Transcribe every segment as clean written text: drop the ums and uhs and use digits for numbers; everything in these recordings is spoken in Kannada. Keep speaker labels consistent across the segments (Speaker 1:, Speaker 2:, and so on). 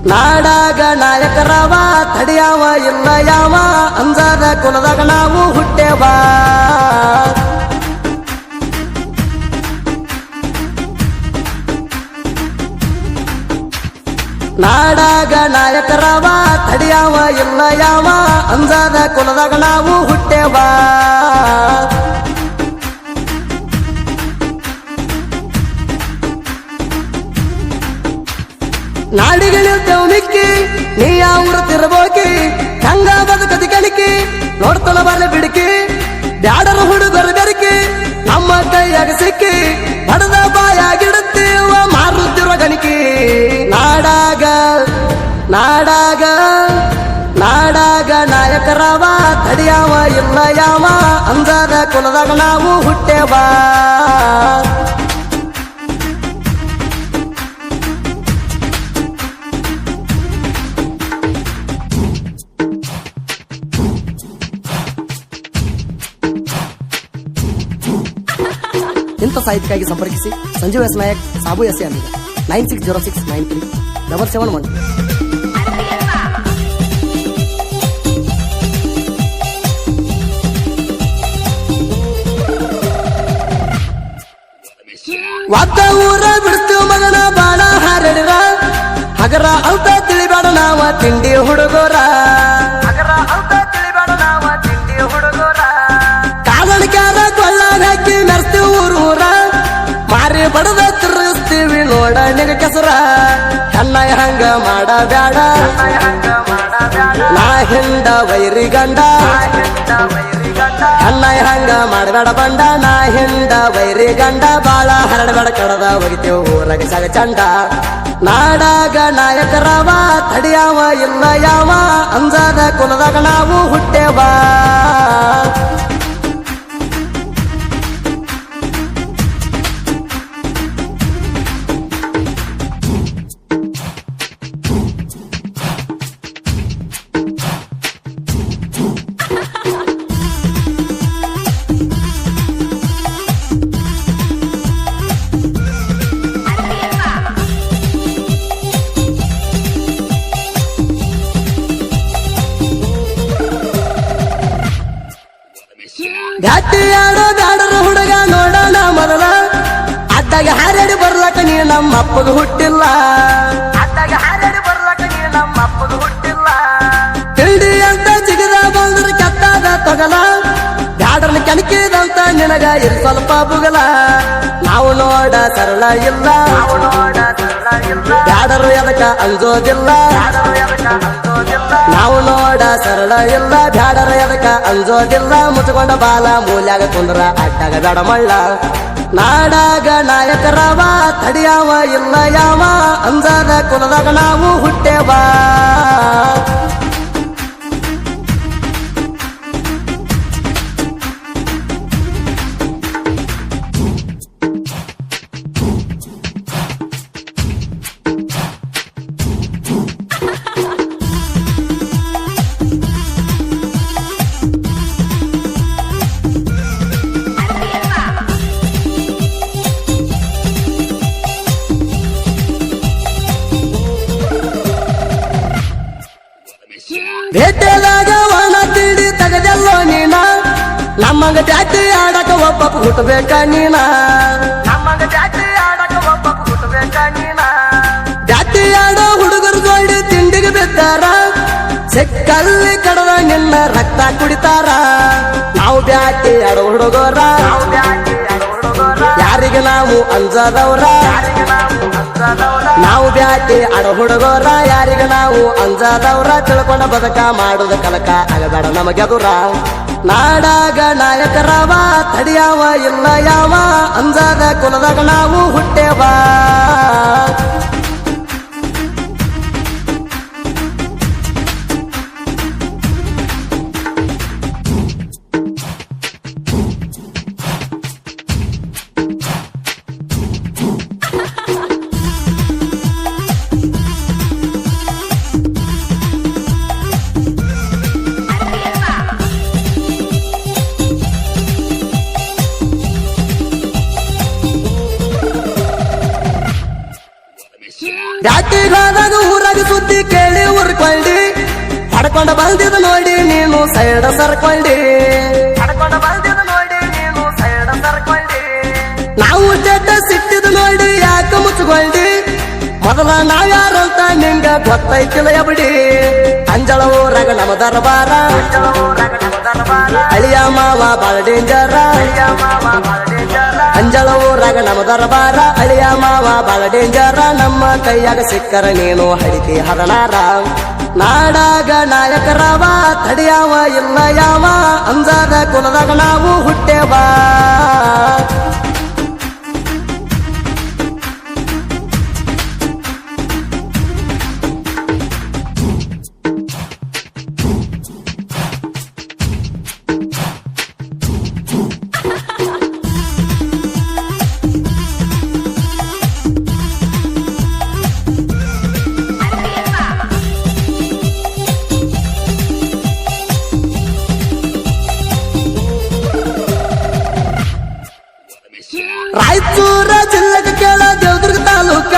Speaker 1: ನಾಡಾಗ ನಾಯಕರವ ತಡಿಯಾವ ಇಲ್ಲ ಯಾವ ಅಂಜದ ಕುಲದಾಗ ನಾವು ಹುಟ್ಟೇವ ನಾಡಾಗ ನಾಯಕರವ ತಡಿಯಾವ ಇಲ್ಲ ಯಾವ ಅಂಜದ ಕುಲದಾಗ ನಾವು ಹುಟ್ಟೇವ ನಾಡಿಗಳಿರ್ತೇವ್ ಮಿಕ್ಕಿ ನೀ ಯಾವ ತಿರ್ಬೋಕಿ ಹಂಗ ಬದುಕತಿ ಕಲಿಕಿ ನೋಡ್ತಾನ ಬರಲೆ ಬಿಡಿಕಿ ಬ್ಯಾಡರ ಹುಡುಗರು ಬೆರಕಿ ನಮ್ಮ ಕೈಯಾಗ ಸಿಕ್ಕಿ ಬಡದ ಬಾಯಾಗಿಡುತ್ತೀವ ಮಾರುತ್ತಿರುವ ಗಣಿಕಿ ನಾಡಾಗ ನಾಡಾಗ ನಾಡಾಗ ನಾಯಕರವ ತಡಿಯಾವ ಇಲ್ಲ ಯಾವ ಅಂಜದ ಕುಲದಾಗ ನಾವು ಹುಟ್ಟೇವ ಇಂಥ ಸಾಹಿತ್ಯಕ್ಕಾಗಿ ಸಂಪರ್ಕಿಸಿ Sanjeev S Nayak Sabu S A 9606937711. ವಾತ ಊರ ಬಿಡ್ತು ಮಗನ ಬಾಳ ಹಾರಡಿರ ಹಗರ ಅಂತ ತಿಳಿಬೇಡ ನಾವ ತಿಂಡಿ ಹುಡುಗೋರ ಹಗರ ಅಂತ ತಿಳಿಬೇಡ ನಾವ ತಿಂಡಿ ಹುಡುಗೋರ ಕಾಲಣಿಕಾರ ಕೊಳ್ಳಾಗ ಹಾಕಿ ಮೆರ್ಸ್ತೀವಿ ಊರೂರ ಮಾರಿ ಬಡದ ತಿರುಗಿಸ್ತೀವಿ ನೋಡ ನಿಗ ಕೆಸರ ಕಣ್ಣಾಯ ಹಂಗ ಮಾಡ ಬ್ಯಾಡ ನಾ ಹಿಂದ ವೈರಿ ಗಂಡ ಕಣ್ಣಾಯ ಹಂಗ ಮಾಡಬೇಡ ಬಂಡ ನಾ ಹಿಂದ ವೈರಿ ಗಂಡ ಬಾಳ ಹರಡಬೇಡ ಕಡದ ಒಗಿತೇವ್ ಊರಾಗ ಸಾಗ ಚಂಡ ನಾಡಾಗ ನಾಯಕರವ ತಡಿಯಾವ ಇಲ್ಲ ಯಾವ ಅಂಜದ ಕುಲದಾಗ ನಾವು ಹುಟ್ಟೇವ ಬ್ಯಾಟಿ ಆಡೋ ಬ್ಯಾಡರ ಹುಡುಗ ನೋಡೋಣ ಮೊದಲ ಅಡ್ಡಾಗ ಹಾರಾಡಿ ಬರ್ಲಕ್ಕ ನೀ ನಮ್ಮ ಅಪ್ಪಗ ಹುಟ್ಟಿಲ್ಲ ಅಡ್ಡಾಗ ಹಾರಾಡಿ ಬರ್ಲಕ್ಕ ನೀ ನಮ್ಮ ಅಪ್ಪಗ ಹುಟ್ಟಿಲ್ಲ ತಿಂಡಿ ಅಂತ ಜಿಗದ ಬಂದ್ರ ಕೆತ್ತಾದ ತೊಗಲ ಬ್ಯಾಡರ್ನ ಕೆಣಕಿದಂತ ನಿನಗ ಇರ್ ಸ್ವಲ್ಪ ಬುಗಲ ನಾವು ನೋಡ ಸರಳ ಇಲ್ಲ ಬ್ಯಾಡರು ಎದಕ ಅಂಜೋದಿಲ್ಲ ನಾವು ನೋಡ ಸರಳ ಇಲ್ಲ ಬ್ಯಾಡರ ಎದಕ ಅಂಜೋದಿಲ್ಲ ಮುಚ್ಕೊಂಡ ಬಾಲ ಮೂಲ್ಯಾಗ ಕುಂದ್ರ ಅಡ್ಡಾಗ ಬೇಡ ಮಳ್ಳ ನಾಡಾಗ ನಾಯಕರವ ತಡಿಯಾವ ಇಲ್ಲ ಯಾವ ಅಂಜದ ಕುಲದಾಗ ನಾವು ಹುಟ್ಟೇವ ಬೇಟೆದಾಗ ಒಣ ತಿಂಡಿ ತಗದಲ್ಲೋ ನೀನ ನಮ್ಮಂಗ ಜಾತಿ ಆಡಕ ಒಬ್ಬ ಹುಟ್ಟಬೇಕ ನೀನ ನಮ್ಮಂಗ ಜಾತಿ ಆಡಕ ಒಬ್ಬ ಹುಟ್ಟಬೇಕ ನೀನ ಜಾತಿ ಆಡೋ ಹುಡುಗರು ಜೋಡಿ ತಿಂಡಿಗೆ ಬಿದ್ದಾರ ಸಿಕ್ಕಲ್ಲಿ ಕಡದ ನಿನ್ನ ರಕ್ತ ಕುಡಿತಾರ ನಾವು ಬ್ಯಾಟಿ ಆಡೋ ಹುಡುಗರ ಯಾರಿಗೆ ನಾವು ಅಂಜದವ್ರ ನಾವು ಬ್ಯಾಟಿ ಆಡೋ ಹುಡುಗರ ಯಾರಿಗೆ ನಾವು ಅಂಜದವ್ರ ತಿಳ್ಕೊಂಡ ಬದಕ ಮಾಡುದ ಕಲಕ ಆಗಬೇಡ ನಮಗೆದುರ ನಾಡಾಗ ನಾಯಕರವ ತಡಿಯಾವ ಇಲ್ಲ ಯಾವ ಅಂಜದ ಕುಲದಾಗ ನಾವು ಹುಟ್ಟೇವ ಜಾತಿಗಾದಾಗ ಊರಾಗ ಸುದ್ದಿ ಹಡ್ಕೊಂಡ ಬಂದಿದ ನೋಡಿ ನೀನು ಸೈಡ ಸರ್ಕೊಂಡಿ ಹಡ್ಕೊಂಡ ಬಂದಿದ ನೋಡಿ ನೀನು ಸೈಡ ಸರ್ಕೊಂಡಿ ನಾವು ಜಡ್ಡ ಸಿಟ್ಟಿದ ನೋಡಿ ಯಾಕ ಮುಚ್ಕೊಂಡಿ ಮೊದಲ ನಾವ್ಯಾರಂತ ನಿಂಗ ಗೊತ್ತೈತಿಲ್ಲ ಎಬಡಿ ಅಂಜಳ ಊರಾಗ ನಮ್ಮ ದರ್ಬಾರ ಅಳಿಯ ಮಾವ ಬಾಳ ಡೇಂಜರ ಅಂಜಳ ಊರಾಗ ನಮ್ಮ ದರ್ಬಾರ ಅಳಿಯ ಮಾವ ಬಾಳ ಡೇಂಜರ ನಮ್ಮ ಕೈಯಾಗ ಸಿಕ್ಕರ ನೀನು ಹಡಿತಿ ಹರನಾರ ನಾಡಾಗ ನಾಯಕರಾವ ತಡಿಯಾವ ಇಲ್ಲ ಯಾವ ಅಂಜಾದ ಕುಲದಾಗ ನಾವು ಹುಟ್ಟೇವ ರಾಯಚೂರ ಜಿಲ್ಲೆಗೆ ಕೇಳ ದೇವದುರ್ಗ ತಾಲೂಕ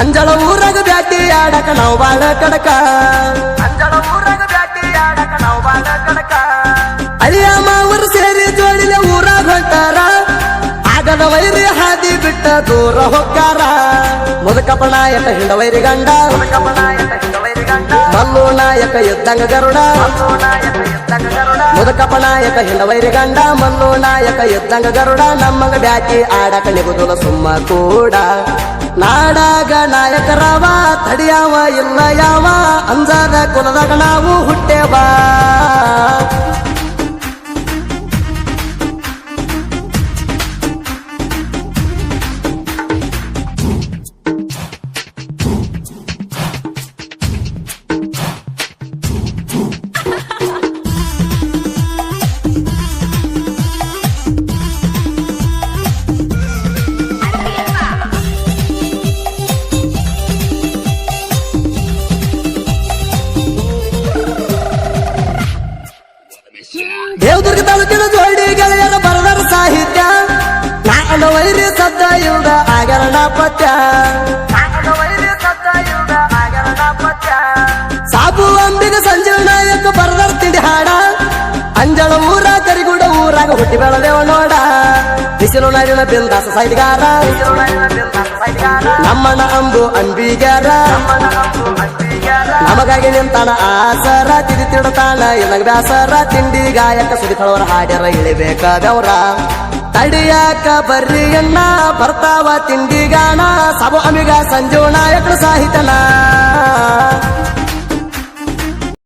Speaker 1: ಅಂಜಳ ಊರಾಗ ಬ್ಯಾಟಿ ಆಡಕ ನಾವು ಬಾಳ ಕಡಕ ಅಂಜಳ ಊರಾಗ ಬ್ಯಾಟಿ ಆಡಕ ನಾವು ಬಾಳ ಕಡಕ ಅಳಿಯ ಮಾವರು ಸೇರಿ ಜೋಡಿಲೆ ಊರಾಗ ಹೊಂಟಾರ ಆಗದ ವೈರಿ ಹಾದಿ ಬಿಟ್ಟ ದೂರ ಹೊಕ್ಕಾರ ಮುದಕಪ್ಪ ನಾಯಕ ಹಿಂಡವೈರಿ ಗಂಡ ಮಲ್ಲು ನಾಯಕ ಇದ್ದಂಗ ಗರುಡ ಮುದಕಪ್ಪ ನಾಯಕ ಹಿಂಡವೈರಿ ಗಂಡ ಮಲ್ಲು ನಾಯಕ ಇದ್ದಂಗ ಗರುಡ ನಮ್ಮಂಗ ಬ್ಯಾಟಿ ಆಡಕ ನಿಗುದುಲ ಸುಮ್ಮ ಕೂಡ ನಾಡಾಗ ನಾಯಕರಾವ ತಡಿಯಾವ ಇಲ್ಲ ಯಾವ ಅಂಜಾದ ಕುಲದಾಗ ನಾವು ಹುಟ್ಟೇವ ದೇವದುರ್ಗ ತಾಲೂಕಿನ ಜೋಡಿ ಗೆಳೆಯರ ಬರದರ ಸಾಹಿತ್ಯ ನಾಡ ವೈರಿ ಸದ್ದ ಇಲ್ದ ಆಗರಣ ಪತ್ಯ ಸಾಬು ಅಂಬಿಗ ಸಂಜೀವ ನಾಯಕ ಬರದರ ತಿಂಡಿ ಹಾಡ ಅಂಜಳ ಊರ ಕರಿಗುಡ ಊರಾಗ ಹುಟ್ಟಿ ಬೆಳೆದೇವ ನೋಡ ಬಿಸಿಲು ನಾಡಿನ ಬಿಂದಾಸ ಸೈದ್ಗಾರ ನಮ್ಮನ ಅಂಬು ಅಂಬಿಗ್ಯಾರ ನಮಗಾಗಿ ನಿಂತಾನ ಆಸರ ತಿದಿ ತಿಡತಾನ ಇಲ್ಲಂಗ ಬ್ಯಾಸರ ತಿಂಡಿ ಗಾಯಕ ಸುಡಿತಳವರ ಹಾಡ್ಯಾರ ಇಳಿಬೇಕಾದವ್ರ ತಡಿಯಾಕ ಬರ್ರಿ ಅಣ್ಣ ಬರ್ತಾವ ತಿಂಡಿ ಗಾನ ಸಬ ಅಮಿಗ ಸಂಜೀವ ನಾಯಕರ ಸಾಹಿತ್ಯನ